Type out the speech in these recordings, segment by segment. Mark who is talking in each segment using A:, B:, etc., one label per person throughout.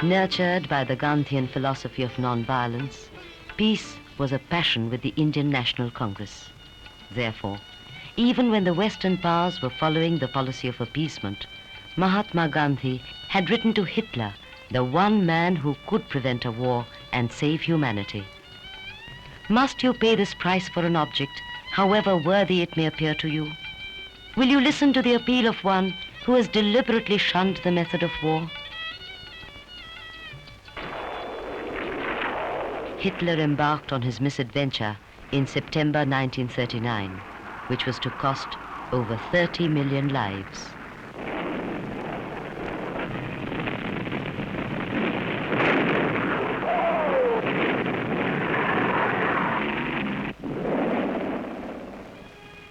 A: Nurtured by the Gandhian philosophy of non-violence, peace was a passion with the Indian National Congress. Therefore, even when the Western powers were following the policy of appeasement, Mahatma Gandhi had written to Hitler, the one man who could prevent a war and save humanity. Must you pay this price for an object, however worthy it may appear to you? Will you listen to the appeal of one who has deliberately shunned the method of war? Hitler embarked on his misadventure in September 1939, which was to cost over 30 million lives.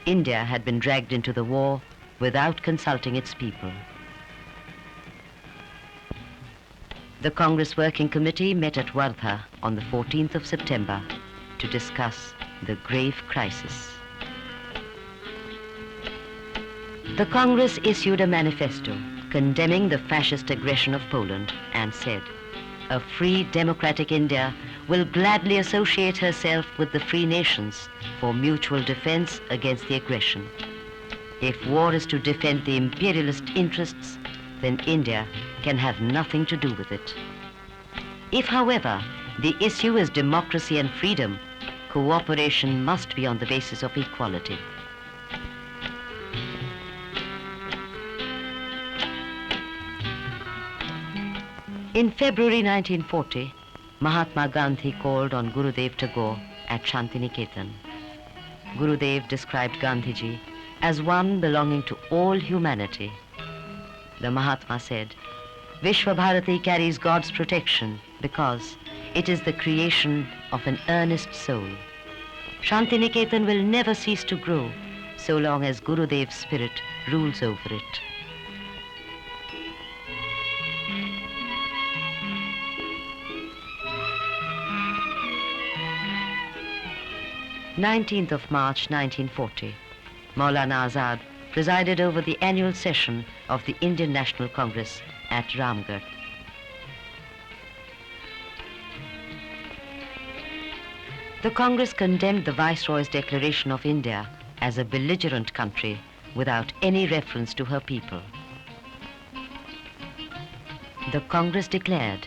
A: India had been dragged into the war without consulting its people. The Congress Working Committee met at Wardha on the 14th of September to discuss the grave crisis. The Congress issued a manifesto condemning the fascist aggression of Poland and said, "A free democratic India will gladly associate herself with the free nations for mutual defense against the aggression. If war is to defend the imperialist interests, then India can have nothing to do with it. If, however, the issue is democracy and freedom, cooperation must be on the basis of equality." In February 1940, Mahatma Gandhi called on Gurudev Tagore at Shantiniketan. Gurudev described Gandhiji as one belonging to all humanity. The Mahatma said, "Vishwabharati carries God's protection because it is the creation of an earnest soul. Shantiniketan will never cease to grow so long as Gurudev's spirit rules over it." 19th of March 1940, Maulana Azad presided over the annual session of the Indian National Congress at Ramgarh. The Congress condemned the Viceroy's declaration of India as a belligerent country without any reference to her people. The Congress declared,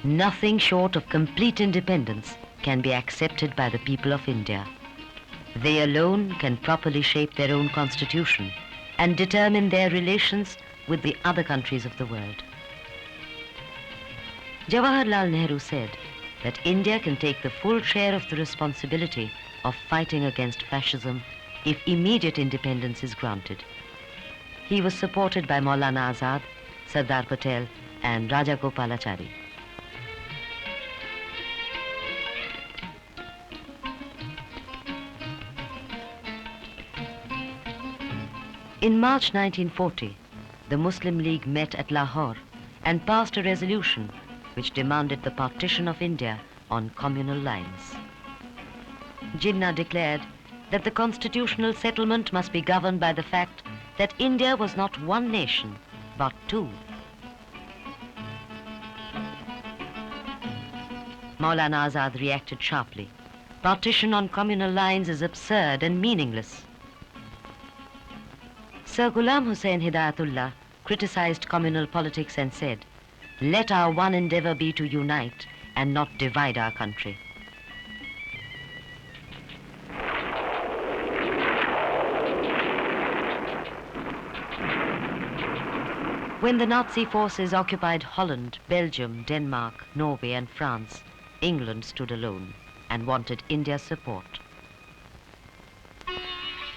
A: "Nothing short of complete independence can be accepted by the people of India. They alone can properly shape their own constitution and determine their relations with the other countries of the world." Jawaharlal Nehru said that India can take the full share of the responsibility of fighting against fascism if immediate independence is granted. He was supported by Maulana Azad, Sardar Patel, and Rajagopalachari. In March 1940, the Muslim League met at Lahore and passed a resolution which demanded the partition of India on communal lines. Jinnah declared that the constitutional settlement must be governed by the fact that India was not one nation, but two. Maulana Azad reacted sharply. "Partition on communal lines is absurd and meaningless." Sir Ghulam Hussain Hidayatullah criticized communal politics and said, "Let our one endeavor be to unite and not divide our country." When the Nazi forces occupied Holland, Belgium, Denmark, Norway, and France, England stood alone and wanted India's support.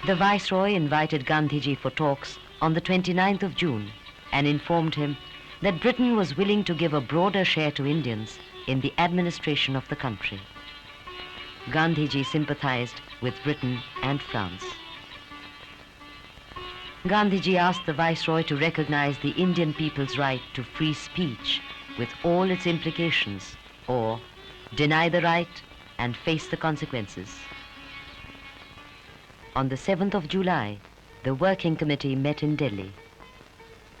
A: The Viceroy invited Gandhiji for talks on the 29th of June and informed him that Britain was willing to give a broader share to Indians in the administration of the country. Gandhiji sympathized with Britain and France. Gandhiji asked the Viceroy to recognize the Indian people's right to free speech with all its implications, or deny the right and face the consequences. On the 7th of July, the Working Committee met in Delhi.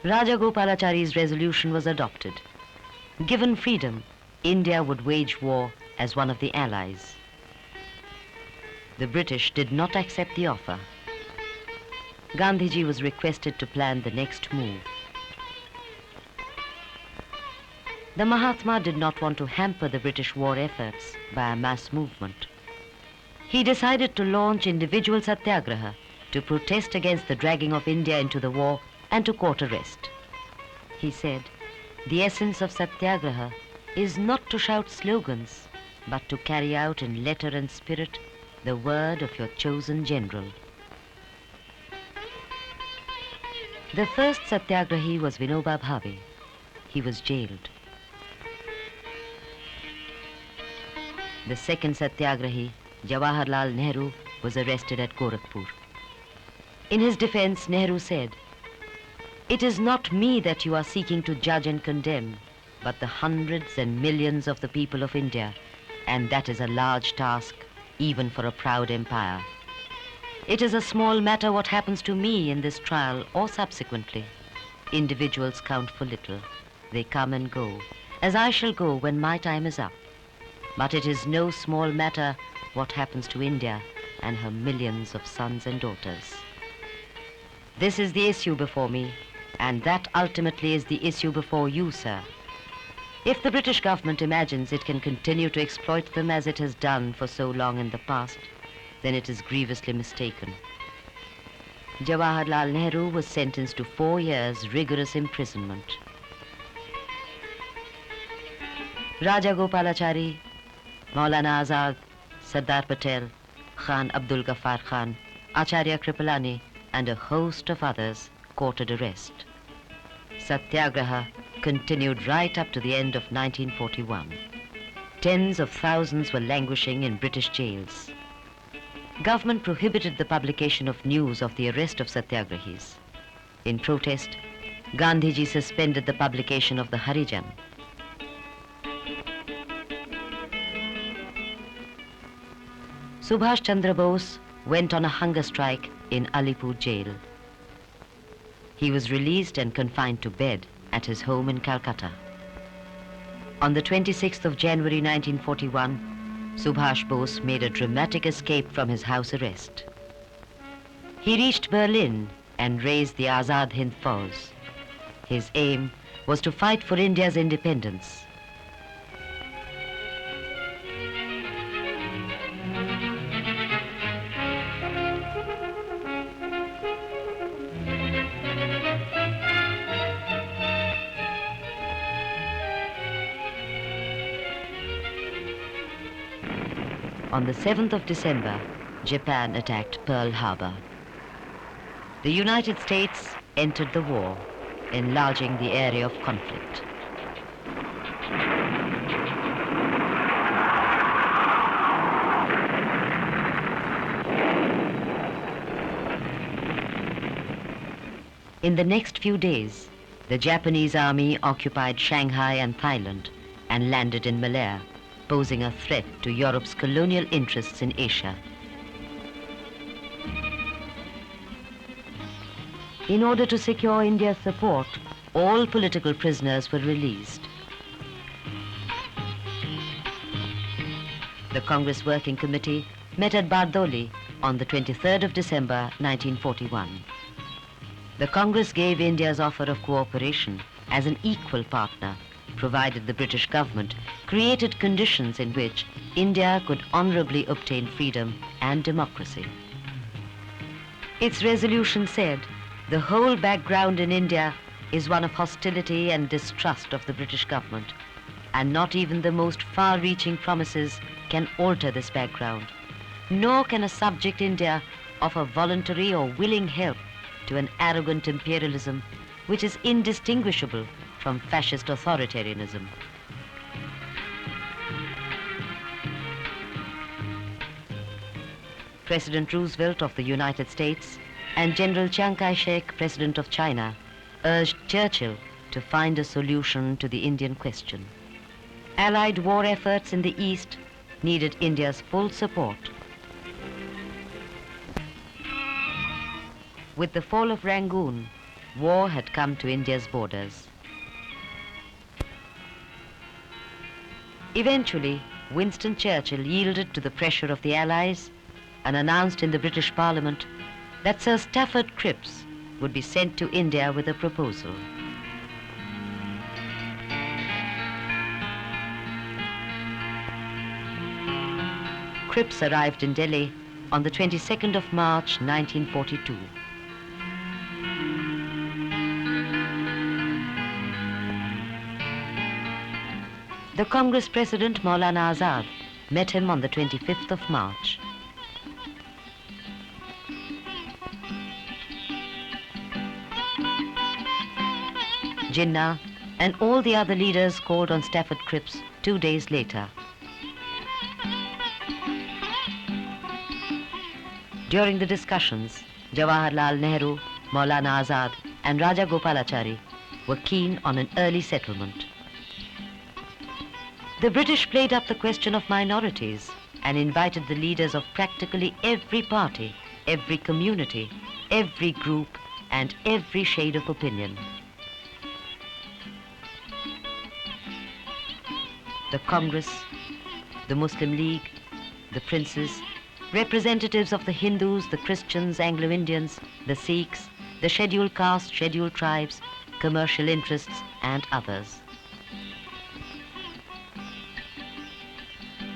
A: Rajagopalachari's resolution was adopted. Given freedom, India would wage war as one of the allies. The British did not accept the offer. Gandhiji was requested to plan the next move. The Mahatma did not want to hamper the British war efforts by a mass movement. He decided to launch individual satyagraha to protest against the dragging of India into the war and to court arrest. He said, "The essence of satyagraha is not to shout slogans, but to carry out in letter and spirit the word of your chosen general." The first satyagrahi was Vinoba Bhave. He was jailed. The second satyagrahi, Jawaharlal Nehru, was arrested at Gorakhpur. In his defense, Nehru said, "It is not me that you are seeking to judge and condemn, but the hundreds and millions of the people of India, and that is a large task, even for a proud empire. It is a small matter what happens to me in this trial or subsequently. Individuals count for little. They come and go, as I shall go when my time is up. But it is no small matter what happens to India and her millions of sons and daughters. This is the issue before me, and that ultimately is the issue before you, sir. If the British government imagines it can continue to exploit them as it has done for so long in the past, then it is grievously mistaken." Jawaharlal Nehru was sentenced to 4 years rigorous imprisonment. Raja Gopalachari, Maulana Azad, Sardar Patel, Khan Abdul Ghaffar Khan, Acharya Kripalani, and a host of others courted arrest. Satyagraha continued right up to the end of 1941. Tens of thousands were languishing in British jails. Government prohibited the publication of news of the arrest of satyagrahis. In protest, Gandhiji suspended the publication of the Harijan. Subhash Chandra Bose went on a hunger strike in Alipur jail. He was released and confined to bed at his home in Calcutta. On the 26th of January 1941, Subhash Bose made a dramatic escape from his house arrest. He reached Berlin and raised the Azad Hind Fauj. His aim was to fight for India's independence. On the 7th of December, Japan attacked Pearl Harbor. The United States entered the war, enlarging the area of conflict. In the next few days, the Japanese army occupied Shanghai and Thailand and landed in Malaya, posing a threat to Europe's colonial interests in Asia. In order to secure India's support, all political prisoners were released. The Congress Working Committee met at Bardoli on the 23rd of December 1941. The Congress gave India's offer of cooperation as an equal partner, provided the British government created conditions in which India could honorably obtain freedom and democracy. Its resolution said, "The whole background in India is one of hostility and distrust of the British government, and not even the most far-reaching promises can alter this background, nor can a subject India offer voluntary or willing help to an arrogant imperialism which is indistinguishable from fascist authoritarianism." President Roosevelt of the United States and General Chiang Kai-shek, President of China, urged Churchill to find a solution to the Indian question. Allied war efforts in the East needed India's full support. With the fall of Rangoon, war had come to India's borders. Eventually, Winston Churchill yielded to the pressure of the Allies and announced in the British Parliament that Sir Stafford Cripps would be sent to India with a proposal. Cripps arrived in Delhi on the 22nd of March 1942. The Congress President Maulana Azad met him on the 25th of March. Jinnah and all the other leaders called on Stafford Cripps 2 days later. During the discussions, Jawaharlal Nehru, Maulana Azad and Raja Gopalachari were keen on an early settlement. The British played up the question of minorities and invited the leaders of practically every party, every community, every group and every shade of opinion. The Congress, the Muslim League, the princes, representatives of the Hindus, the Christians, Anglo-Indians, the Sikhs, the scheduled castes, scheduled tribes, commercial interests, and others.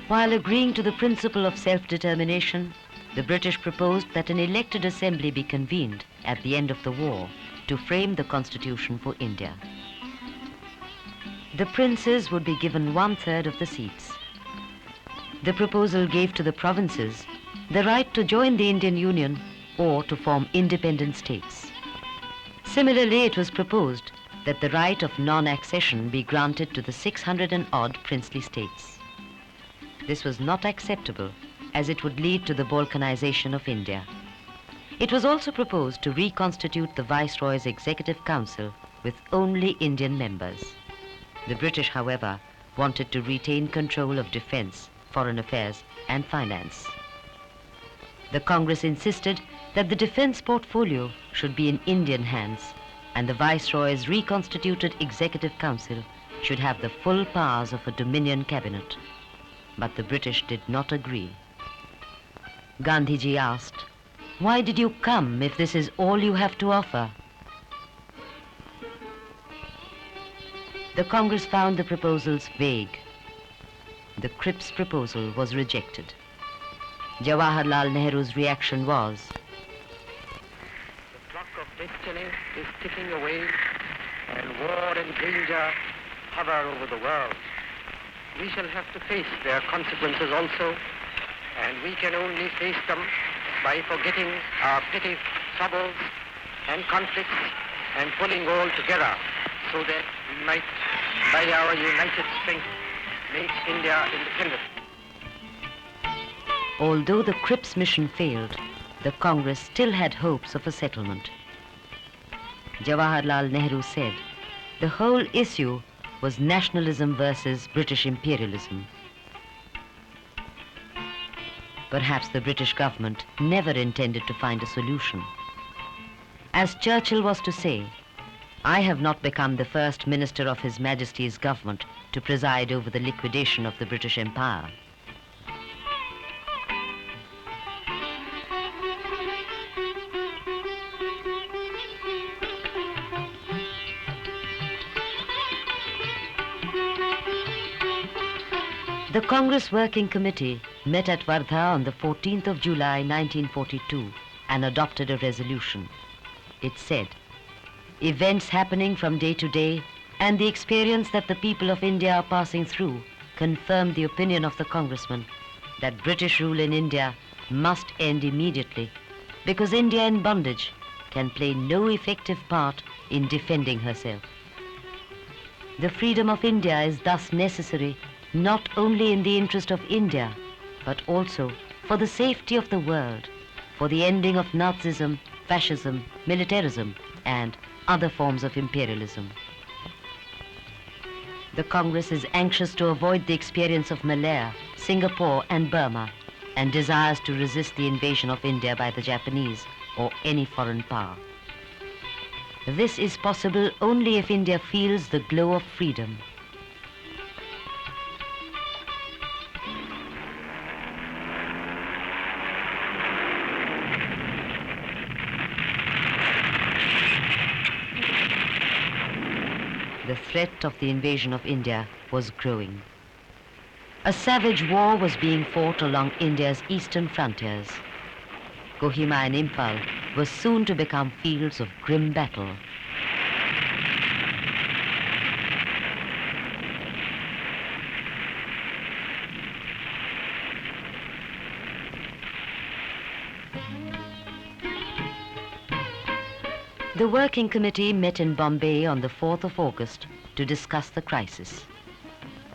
A: While agreeing to the principle of self-determination, the British proposed that an elected assembly be convened at the end of the war to frame the constitution for India. The princes would be given 1/3 of the seats. The proposal gave to the provinces the right to join the Indian Union or to form independent states. Similarly, it was proposed that the right of non-accession be granted to the 600 and odd princely states. This was not acceptable as it would lead to the balkanization of India. It was also proposed to reconstitute the Viceroy's Executive Council with only Indian members. The British, however, wanted to retain control of defense, foreign affairs and finance. The Congress insisted that the defense portfolio should be in Indian hands and the Viceroy's reconstituted Executive Council should have the full powers of a Dominion cabinet. But the British did not agree. Gandhiji asked, "Why did you come if this is all you have to offer?" The Congress found the proposals vague. The Cripps proposal was rejected. Jawaharlal Nehru's reaction was,
B: "The clock of destiny is ticking away and war and danger hover over the world. We shall have to face their consequences also, and we can only face them by forgetting our petty troubles and conflicts and pulling all together so that we might, by our united strength, make India independent."
A: Although the Cripps mission failed, the Congress still had hopes of a settlement. Jawaharlal Nehru said, the whole issue was nationalism versus British imperialism. Perhaps the British government never intended to find a solution. As Churchill was to say, "I have not become the first minister of His Majesty's government to preside over the liquidation of the British Empire." The Congress Working Committee met at Wardha on the 14th of July 1942 and adopted a resolution. It said, "Events happening from day to day and the experience that the people of India are passing through confirm the opinion of the Congressman that British rule in India must end immediately because India in bondage can play no effective part in defending herself. The freedom of India is thus necessary not only in the interest of India, but also for the safety of the world, for the ending of Nazism, fascism, militarism, and other forms of imperialism." The Congress is anxious to avoid the experience of Malaya, Singapore, and Burma, and desires to resist the invasion of India by the Japanese or any foreign power. This is possible only if India feels the glow of freedom. the threat of the invasion of India was growing. A savage war was being fought along India's eastern frontiers. Kohima and Imphal were soon to become fields of grim battle. The Working Committee met in Bombay on the 4th of August to discuss the crisis.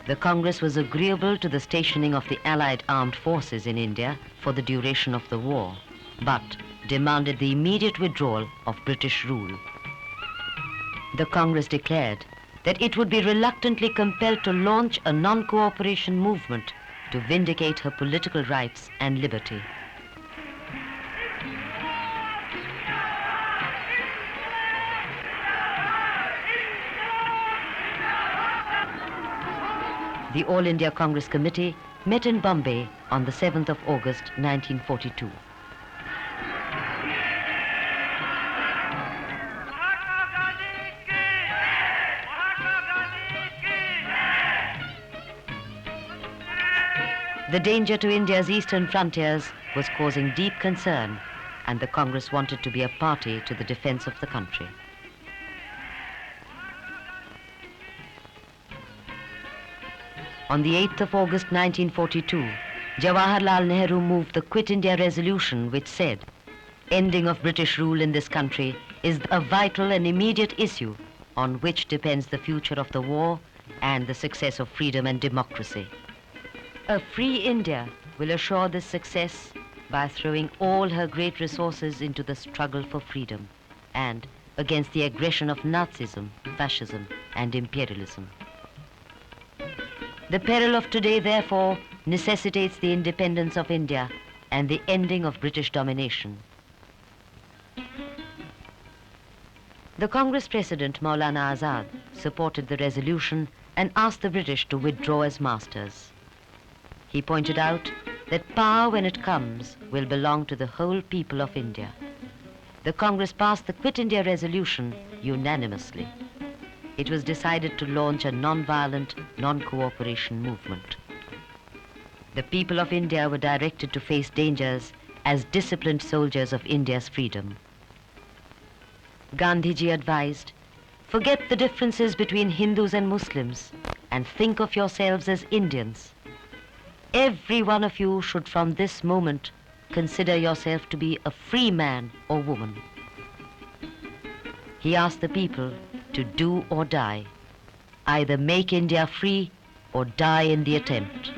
A: The Congress was agreeable to the stationing of the Allied armed forces in India for the duration of the war, but demanded the immediate withdrawal of British rule. The Congress declared that it would be reluctantly compelled to launch a non-cooperation movement to vindicate her political rights and liberty. The All India Congress Committee met in Bombay on the 7th of August 1942. The danger to India's eastern frontiers was causing deep concern, and the Congress wanted to be a party to the defense of the country. On the 8th of August 1942, Jawaharlal Nehru moved the Quit India resolution, which said, "Ending of British rule in this country is a vital and immediate issue on which depends the future of the war and the success of freedom and democracy. A free India will assure this success by throwing all her great resources into the struggle for freedom and against the aggression of Nazism, fascism, and imperialism. The peril of today, therefore, necessitates the independence of India and the ending of British domination." The Congress President, Maulana Azad, supported the resolution and asked the British to withdraw as masters. He pointed out that power, when it comes, will belong to the whole people of India. The Congress passed the Quit India resolution unanimously. It was decided to launch a non-violent, non-cooperation movement. The people of India were directed to face dangers as disciplined soldiers of India's freedom. Gandhiji advised, "Forget the differences between Hindus and Muslims and think of yourselves as Indians. Every one of you should from this moment consider yourself to be a free man or woman." He asked the people to do or die, either make India free or die in the attempt.